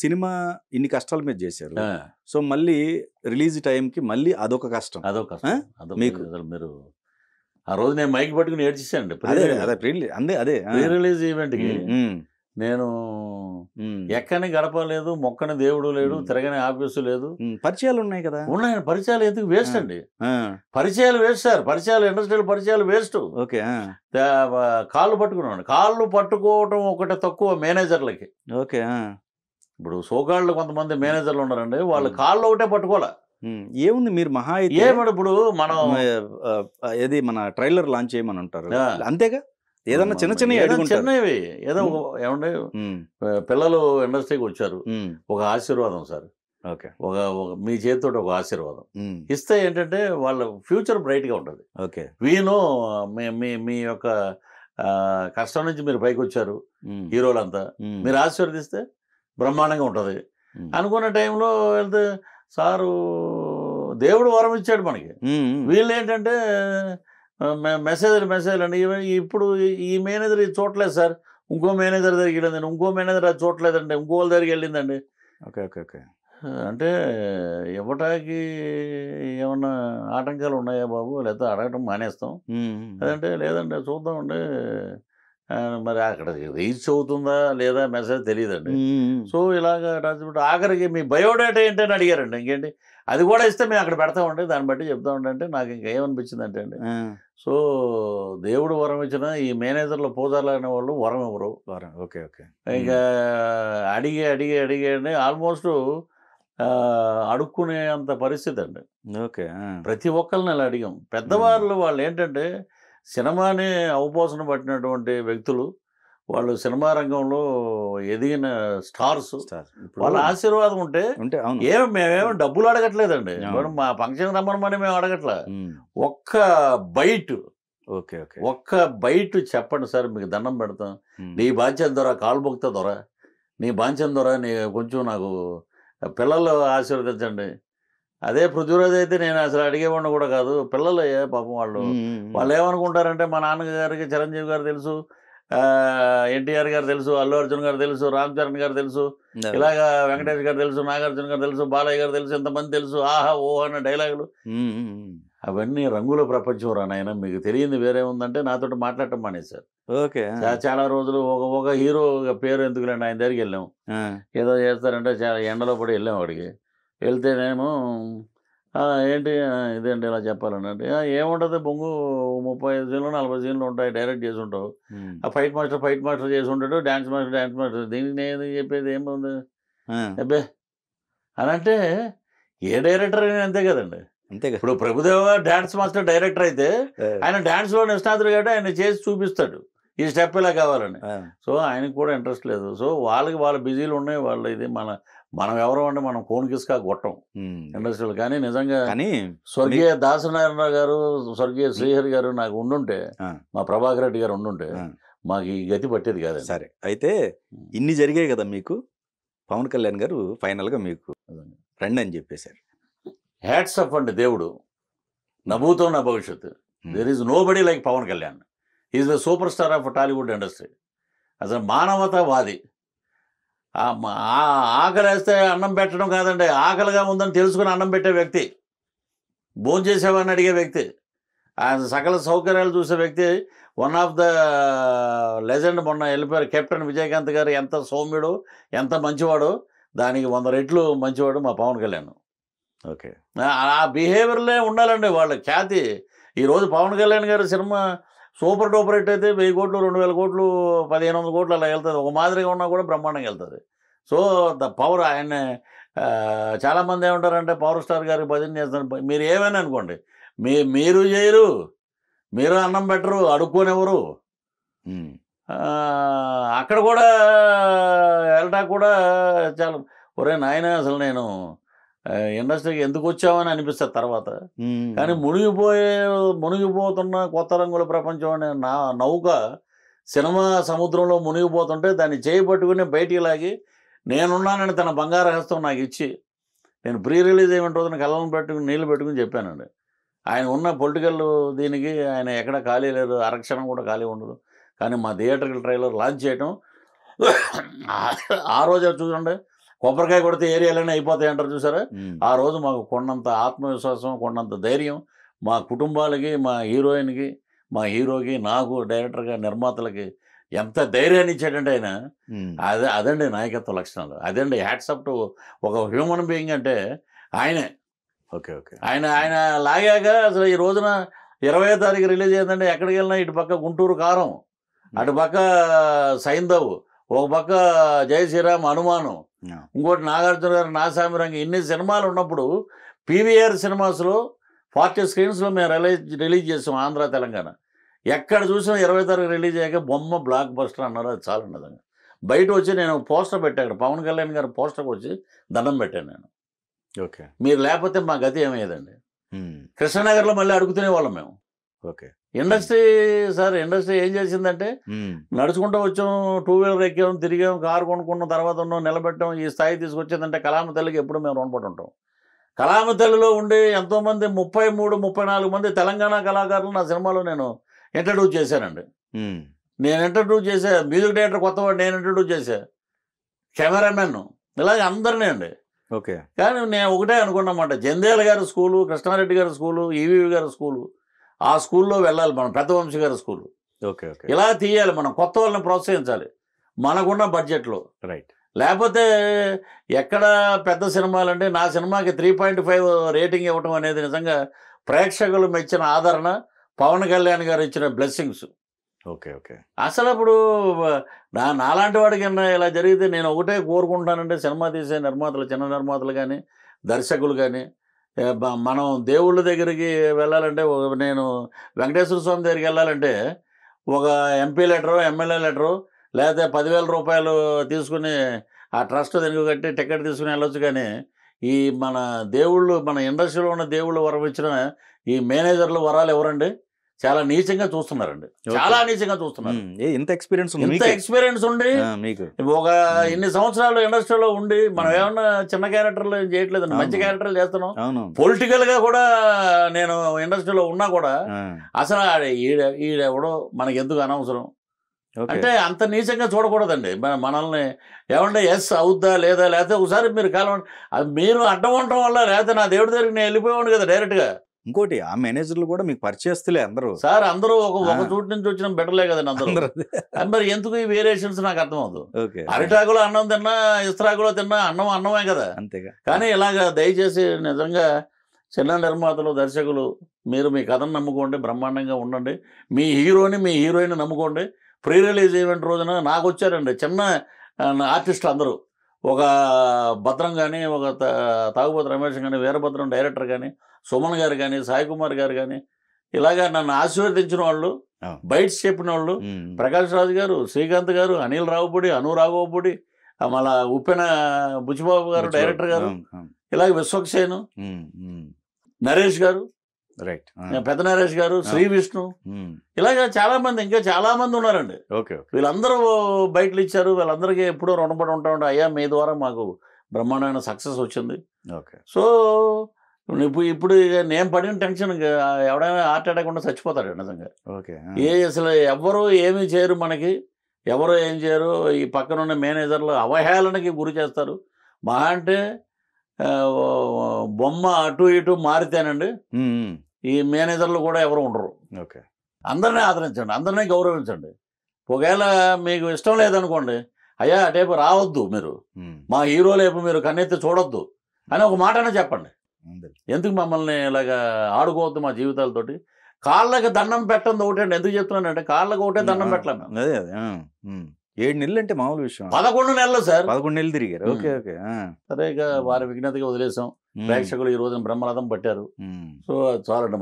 Cinema ఇన్ని కష్టాల మీద చేశారు. ఆ, సో మళ్ళీ రిలీజ్ టైంకి మళ్ళీ అదొక కష్టం. అదో కష్టం. అదో మీకు? అసలు మీరు ఆ రోజు నేను మైక్ పట్టుకుని ఏడ్చేసానండి. అదే అదే అదే ప్రీ రిలీజ్ ఈవెంట్కి ఉమ్, నేను ఉమ్, ఎక్కని గడప లేదు, మొక్కని దేవుడు లేడు, ఉమ్. తిరగని ఆఫీసు లేదు. పరిచయాలు ఉన్నాయి కదా. ఉన్నాయండి పరిచయాలు, ఎందుకు వేస్ట్ అండి? ఆ, పరిచయాలు వేస్ట్ సార్, పరిచయాలు ఇండస్ట్రియల్ పరిచయాలు వేస్ట్. ఓకే. కాళ్ళు పట్టుకున్నాను, కాళ్ళు పట్టుకోవటం ఒకటి తక్కువ మేనేజర్లకి. ఓకే. ఇప్పుడు సోకాళ్ళు కొంతమంది మేనేజర్లు ఉన్నారండి, వాళ్ళు కాళ్ళు ఒకటే పట్టుకోలే. ఏముంది, మీరు మహా అయితే ఏమడు ఇప్పుడు మనం ఏది మన ట్రైలర్ లాంచ్ చేయమని అంటారు ఆ. అంతేగా, ఏదన్నా చిన్న చిన్న చిన్నవి ఏదో ఏమంటే పిల్లలు ఇండస్ట్రీకి వచ్చారు, ఒక ఆశీర్వాదం సార్. ఓకే. ఒక మీ చేతితో ఒక ఆశీర్వాదం ఇస్తే ఏంటంటే వాళ్ళ ఫ్యూచర్ బ్రైట్గా ఉంటుంది. ఓకే. వీను మీ యొక్క కష్టం నుంచి మీరు పైకి వచ్చారు హీరోలంతా, మీరు ఆశీర్వదిస్తే బ్రహ్మాండంగా ఉంటుంది. అనుకున్న టైంలో వెళ్తే సారు దేవుడు వరం ఇచ్చాడు మనకి. వీళ్ళు ఏంటంటే మెసేజ్ అండి, ఇప్పుడు ఈ మేనేజర్ ఇది చూడలేదు సార్, ఇంకో మేనేజర్ దగ్గరికి వెళ్ళిందండి, ఇంకో మేనేజర్ అది చూడలేదండి, ఇంకో వాళ్ళ దగ్గరికి వెళ్ళిందండి. Okay okay okay. అంటే ఇవ్వటానికి ఏమన్నా ఆటంకాలు ఉన్నాయా బాబు, లేకపోతే అడగటం మానేస్తాం అదంటే లేదండి చూద్దామండి. మరి అక్కడ రీచ్ అవుతుందా లేదా మెసేజ్ తెలియదండి. సో ఇలాగ రాసిపెట్టి ఆఖరికి మీ బయోడేటా ఏంటని అడిగారండి. ఇంకేంటి, అది కూడా ఇస్తే మేము అక్కడ పెడతామండి, దాన్ని బట్టి చెప్తామండి. అంటే నాకు ఇంకేమనిపించింది అంటే అండి, సో దేవుడు వరం ఇచ్చిన ఈ మేనేజర్లు పూజారులు అనే వాళ్ళు వరం ఇవ్వరు. Okay okay. ఇక అడిగి అడిగి అడిగి అండి ఆల్మోస్ట్ అడుక్కునే అంత పరిస్థితి అండి. ఓకే. ప్రతి ఒక్కరిని అలా అడిగాం. పెద్దవాళ్ళు వాళ్ళు ఏంటంటే సినిమాని అవపోసన పట్టినటువంటి వ్యక్తులు, వాళ్ళు సినిమా రంగంలో ఎదిగిన స్టార్స్, వాళ్ళ ఆశీర్వాదం ఉంటే మేమేమో డబ్బులు అడగట్లేదండి. మా ఫంక్షన్ రమ్మని మేము అడగట్లే, ఒక్క బైట్, ఓకే ఓకే, ఒక్క బైట్ చెప్పండి సార్ మీకు దండం పెడతాం, నీ బాంఛన్ ద్వారా కాలు బొక్తా ద్వారా, నీ బాంఛన్ ద్వారా నీ కొంచెం నాకు పిల్లలు ఆశీర్వదించండి. అదే పృథ్వీరాజ్ అయితే నేను అసలు అడిగేవాడిని కూడా కాదు, పిల్లలు పాపం వాళ్ళు ఏమనుకుంటారంటే మా నాన్నగారికి చిరంజీవి గారు తెలుసు, ఎన్టీఆర్ గారు తెలుసు, అల్లు అర్జున్ గారు తెలుసు, రామ్ చరణ్ గారు తెలుసు, ఇలాగా వెంకటేష్ గారు తెలుసు, నాగార్జున గారు తెలుసు, బాలయ్య గారు తెలుసు, ఎంతమంది తెలుసు, ఆహా ఓ అన్న డైలాగులు, అవన్నీ రంగుల ప్రపంచం రా నాయన, మీకు తెలియంది వేరే ఉందంటే నాతో మాట్లాడటం మానేశారు. ఓకే. చాలా రోజులు ఒక హీరో పేరు ఎందుకులేండి, ఆయన దగ్గరికి వెళ్ళాం, ఏదో చేస్తారంటే చాలా ఎండలో పడి వెళ్ళాం అక్కడికి. వెళ్తేనేమో ఏంటి ఇదేంటి ఇలా చెప్పాలని అంటే, ఏముంటుంది బొంగు 35 సీన్లు 40 సీన్లు ఉంటాయి, డైరెక్ట్ చేసి ఉంటావు, ఆ ఫైట్ మాస్టర్ చేసి ఉంటాడు, డ్యాన్స్ మాస్టర్, దీనికి నేను చెప్పేది ఏముంది అబ్బే అని అంటే, ఏ డైరెక్టర్ అయినా అంతే కదండి. అంతే. ఇప్పుడు ప్రభుదేవ డ్యాన్స్ మాస్టర్ డైరెక్టర్ అయితే ఆయన డ్యాన్స్లో నిష్ణాతుడు కాబట్టి ఆయన చేసి చూపిస్తాడు ఈ స్టెప్ ఇలా కావాలని. సో ఆయనకు కూడా ఇంట్రెస్ట్ లేదు. సో వాళ్ళ బిజీలు ఉన్నాయి, వాళ్ళు ఇది మనం ఎవరు అంటే మనం కోన్కిస్కా కొట్టం ఇండస్ట్రీలో. కానీ నిజంగా స్వర్గీయ దాసనారాయణ గారు, స్వర్గీయ శ్రీహరి గారు నాకు ఉండుంటే, మా ప్రభాకర్ రెడ్డి గారు ఉండుంటే మాకు ఈ గతి పట్టేది కాదు. సరే, అయితే ఇన్ని జరిగాయి కదా మీకు, పవన్ కళ్యాణ్ గారు ఫైనల్గా మీకు రండి అని చెప్పేశారు. హ్యాట్స్ ఆఫ్ అండి, దేవుడు నభూతో నా భవిష్యత్తు. There is nobody like Pawan Kalyan. Is the superstar of Tollywood industry. అసలు మానవతావాది. ఆకలి వేస్తే అన్నం పెట్టడం కాదండి, ఆకలిగా ఉందని తెలుసుకుని అన్నం పెట్టే వ్యక్తి, భోజనం చేసేవాడిని అడిగే వ్యక్తి, ఆయన సకల సౌకర్యాలు చూసే వ్యక్తి, వన్ ఆఫ్ ద లెజెండ్. మొన్న వెళ్ళిపోయారు కెప్టెన్ విజయకాంత్ గారు, ఎంత సౌమ్యుడు, ఎంత మంచివాడు, దానికి 100 రెట్లు మంచివాడు మా పవన్ కళ్యాణ్. ఓకే. ఆ బిహేవియర్లే ఉండాలండి వాళ్ళ ఖ్యాతి. ఈరోజు పవన్ కళ్యాణ్ గారి సినిమా సూపర్ డూపర్ హిట్ అయితే 1000 కోట్లు 2000 కోట్లు 1500 కోట్లు అలా వెళ్తుంది, ఒక మాదిరిగా ఉన్నా కూడా బ్రహ్మాండంగా వెళ్తుంది. సో ద పవర్ ఆయన. చాలామంది ఏమంటారంటే పవర్ స్టార్ గారికి భజన చేస్తారు. మీరు ఏమైనా అనుకోండి, మీరు చేయరు, మీరు అన్నం పెట్టరు, అడుక్కోనివ్వరు. అక్కడ కూడా వెళ్ళటా కూడా చాలా ఒరే నాయన అసలు నేను ఇండస్ట్రీకి ఎందుకు వచ్చామని అనిపిస్తుంది తర్వాత. కానీ మునిగిపోతున్న కొత్త రంగుల ప్రపంచం అనే నౌక సినిమా సముద్రంలో మునిగిపోతుంటే దాన్ని చేయబట్టుకుని బయటికి లాగి, నేనున్నానని తన బంగారు హస్తం నాకు ఇచ్చి, నేను ప్రీ రిలీజ్ ఈవెంట్ రోజున కళ్ళను పెట్టుకుని నీళ్ళు పెట్టుకుని చెప్పానండి. ఆయన ఉన్న పొలిటికల్ దీనికి ఆయన ఎక్కడ ఖాళీ లేదు, అరక్షణం కూడా ఖాళీ ఉండదు. కానీ మా థియేటర్కి ట్రైలర్ లాంచ్ చేయటం ఆ రోజు చూడండి, కొబ్బరికాయ కొడితే ఏరియాలన్నీ అయిపోతాయి అంటారు చూసారా. ఉమ్, ఆ రోజు మాకు కొండంత ఆత్మవిశ్వాసం, కొండంత ధైర్యం మా కుటుంబాలకి, మా హీరోయిన్కి, మా హీరోకి, నాకు డైరెక్టర్గా, నిర్మాతలకి ఎంత ధైర్యాన్ని ఇచ్చాడంటే ఆయన. ఉమ్, అదండి నాయకత్వ లక్షణాలు. అదండి హ్యాట్సప్ టు ఒక హ్యూమన్ బీయింగ్ అంటే ఆయనే. Okay okay. ఆయన ఆయన లాగాక అసలు ఈ రోజున 20వ తారీఖు రిలీజ్ అయిందంటే ఎక్కడికి వెళ్ళినా ఇటు పక్క గుంటూరు కారం, అటు పక్క సైంధవ్, ఒక పక్క జై శ్రీరామ్ హనుమాను, Yeah. ఇంకోటి నాగార్జున గారు నాసామిరంగ, ఇన్ని సినిమాలు ఉన్నప్పుడు పీవీఆర్ సినిమాస్లో 40 స్క్రీన్స్లో మేము రిలీజ్ చేసాం ఆంధ్ర తెలంగాణ. ఎక్కడ చూసినా 20వ తారీఖు రిలీజ్ అయ్యాక బొమ్మ బ్లాక్ బస్టర్ అన్నారు. అది చాలా ఉండదు. బయట వచ్చి నేను పోస్టర్ పెట్టాను, అక్కడ పవన్ కళ్యాణ్ గారు పోస్టర్కి వచ్చి దండం పెట్టాను నేను. ఓకే. మీరు లేకపోతే మా గతి ఏమయ్యేదండి. ఉమ్, కృష్ణనగర్లో మళ్ళీ అడుగుతునే వాళ్ళం మేము. ఓకే. ఇండస్ట్రీ సార్, ఇండస్ట్రీ ఏం చేసిందంటే ఉమ్, నడుచుకుంటూ వచ్చాం, 2 వీలర్ ఎక్కాం, తిరిగాం, కారు కొనుక్కున్న తర్వాత ఉన్నాం, నిలబెట్టాం, ఈ స్థాయి తీసుకొచ్చిందంటే కళామ తల్లికి ఎప్పుడు మేము రుణపడి ఉంటాం. కళామ తల్లిలో ఉండి ఎంతోమంది 33-34 మంది తెలంగాణ కళాకారులు నా సినిమాలో నేను ఇంట్రడ్యూస్ చేశానండి. ఉమ్, నేను ఇంట్రడ్యూస్ చేశా, మ్యూజిక్ డైరెక్టర్ కొత్తవాడు నేను ఇంట్రడ్యూస్ చేశా, కెమెరామెన్, ఇలాగే అందరినీ అండి. ఓకే. కానీ నేను ఒకటే అనుకున్నమాట, జంధ్యాల గారి స్కూలు, కృష్ణారెడ్డి గారి స్కూలు, ఈవీవి గారి స్కూలు, ఆ స్కూల్లో వెళ్ళాలి మనం, పెద్దవంశీ గారి స్కూలు. Okay okay. ఇలా తీయాలి మనం, కొత్త వాళ్ళని ప్రోత్సహించాలి మనకున్న బడ్జెట్లో. రైట్. లేకపోతే ఎక్కడ పెద్ద సినిమాలు అంటే, నా సినిమాకి 3.5 రేటింగ్ ఇవ్వటం అనేది నిజంగా ప్రేక్షకులు మెచ్చిన ఆదరణ, పవన్ కళ్యాణ్ గారు ఇచ్చిన బ్లెస్సింగ్స్. Okay okay. అసలు అప్పుడు నాలాంటి వాడికి ఇలా జరిగితే నేను ఒకటే కోరుకుంటానంటే, సినిమా తీసే నిర్మాతలు, చిన్న నిర్మాతలు కానీ, దర్శకులు కానీ, మనం దేవుళ్ళ దగ్గరికి వెళ్ళాలంటే, నేను వెంకటేశ్వర స్వామి దగ్గరికి వెళ్ళాలంటే ఒక ఎంపీ లెటరు, ఎమ్మెల్యే లెటరు, లేకపోతే 10,000 రూపాయలు తీసుకుని ఆ ట్రస్ట్ దగ్గర కట్టి టికెట్ తీసుకుని వెళ్ళొచ్చు. కానీ ఈ మన దేవుళ్ళు, మన ఇండస్ట్రీలో ఉన్న దేవుళ్ళు వరం ఇచ్చిన ఈ మేనేజర్లు వరాలు ఎవరండి? చాలా నీచంగా చూస్తున్నారండి, చాలా నీచంగా చూస్తున్నారు. ఇంత ఎక్స్పీరియన్స్ ఉంది ఇంత మీకే? ఎక్స్పీరియన్స్ ఉండి మీకు ఒక ఇన్ని సంవత్సరాలు ఇండస్ట్రీలో ఉండి మనం ఏమన్నా చిన్న క్యారెక్టర్లు ఏం చేయట్లేదండి, మంచి క్యారెక్టర్లు చేస్తున్నాం. అవును. పొలిటికల్ గా కూడా నేను ఇండస్ట్రీలో ఉన్నా కూడా ఆ, అసలు ఈడెవడో మనకి ఎందుకు అనవసరం ఓకే. అంటే అంత నీచంగా చూడకూడదండి. మనల్ని ఏమంటే ఎస్ అవుద్దా లేదా, లేకపోతే ఒకసారి మీరు కాలం మీరు అడ్డం ఉండటం వల్ల, లేకపోతే నా దేవుడి దగ్గరికి నేను వెళ్ళిపోయాను కదా డైరెక్ట్గా. ఇంకోటి ఆ మేనేజర్లు కూడా మీకు పరిచయస్తులే అందరూ. సార్ అందరూ ఒక చోటు నుంచి వచ్చిన బెటర్లే కదండి అందరూ. అందరూ. మరి ఎందుకు ఈ వేరియేషన్స్ నాకు అర్థం అవుతుంది. ఓకే. అరిటాకులో అన్నం తిన్నా, ఇస్త్రాకులో తిన్నా అన్నమే కదా. అంతేగా. కానీ ఇలాగ దయచేసి నిజంగా చిన్న నిర్మాతలు, దర్శకులు, మీరు మీ కథను నమ్ముకోండి, బ్రహ్మాండంగా ఉండండి. మీ హీరోని, మీ హీరోయిన్ నమ్ముకోండి. ప్రీ రిలీజ్ ఈవెంట్ రోజున నాకు వచ్చారండి చిన్న ఆర్టిస్టులు అందరూ, ఒక భద్రం కానీ, ఒక తాగుబోతు రమేష్ కానీ, వీరభద్రం డైరెక్టర్ కానీ, సుమన్ గారు కానీ, సాయి కుమార్ గారు కానీ, ఇలాగా నన్ను ఆశీర్వదించిన వాళ్ళు, బైట్స్ చెప్పిన వాళ్ళు, ప్రకాష్ రాజు గారు, శ్రీకాంత్ గారు, అనిల్ రావుపూడి, అను రాఘవపూడి, మళ్ళా ఉప్పెన బుచ్చిబాబు గారు డైరెక్టర్ గారు, ఇలాగ విశ్వక్సేను, నరేష్ గారు, రైట్, పెద్ద నరేష్ గారు, శ్రీ విష్ణు, ఇలాగ చాలా మంది, ఇంకా చాలా మంది ఉన్నారండి. ఓకే. వీళ్ళందరూ బయటలు ఇచ్చారు. వీళ్ళందరికీ ఎప్పుడూ రుణపడి ఉంటా అయ్యా మీ ద్వారా మాకు బ్రహ్మాండమైన సక్సెస్ వచ్చింది. ఓకే. సో ఇప్పుడు నేను పడిన టెన్షన్ ఎవడైనా హార్ట్ అటాక్ ఉంటే చచ్చిపోతాడు నిజంగా. ఓకే. అసలు ఎవరు ఏమీ చేయరు మనకి, ఎవరు ఏం చేయరు. ఈ పక్కనున్న మేనేజర్లు అవహేళనకి గురి చేస్తారు. మహా అంటే బొమ్మ అటు ఇటు మారితేనండి ఈ మేనేజర్లు కూడా ఎవరు ఉండరు. ఓకే. అందరినీ ఆదరించండి, అందరినీ గౌరవించండి. ఒకవేళ మీకు ఇష్టం లేదనుకోండి, అయ్యా అటేపు రావద్దు, మీరు మా హీరో లేపు మీరు కన్నెత్తి చూడొద్దు అని ఒక మాటనే చెప్పండి. ఎందుకు మమ్మల్ని ఇలాగా ఆడుకోవద్దు మా జీవితాలతోటి. కాళ్ళకి దండం పెట్టండి ఒకటే. ఎందుకు చెప్తున్నానంటే కాళ్ళకి ఒకటే దండం పెట్టలేము. అదే అదే 7 నెలలు అంటే మామూలు విషయం. 11 నెలలు సార్, 11 నెలలు తిరిగారు. Okay okay. సరే ఇక వారి విజ్ఞతగా వదిలేసాం. ప్రేక్షకులు ఈ రోజున బ్రహ్మరథం పట్టారు. సో చాలండి.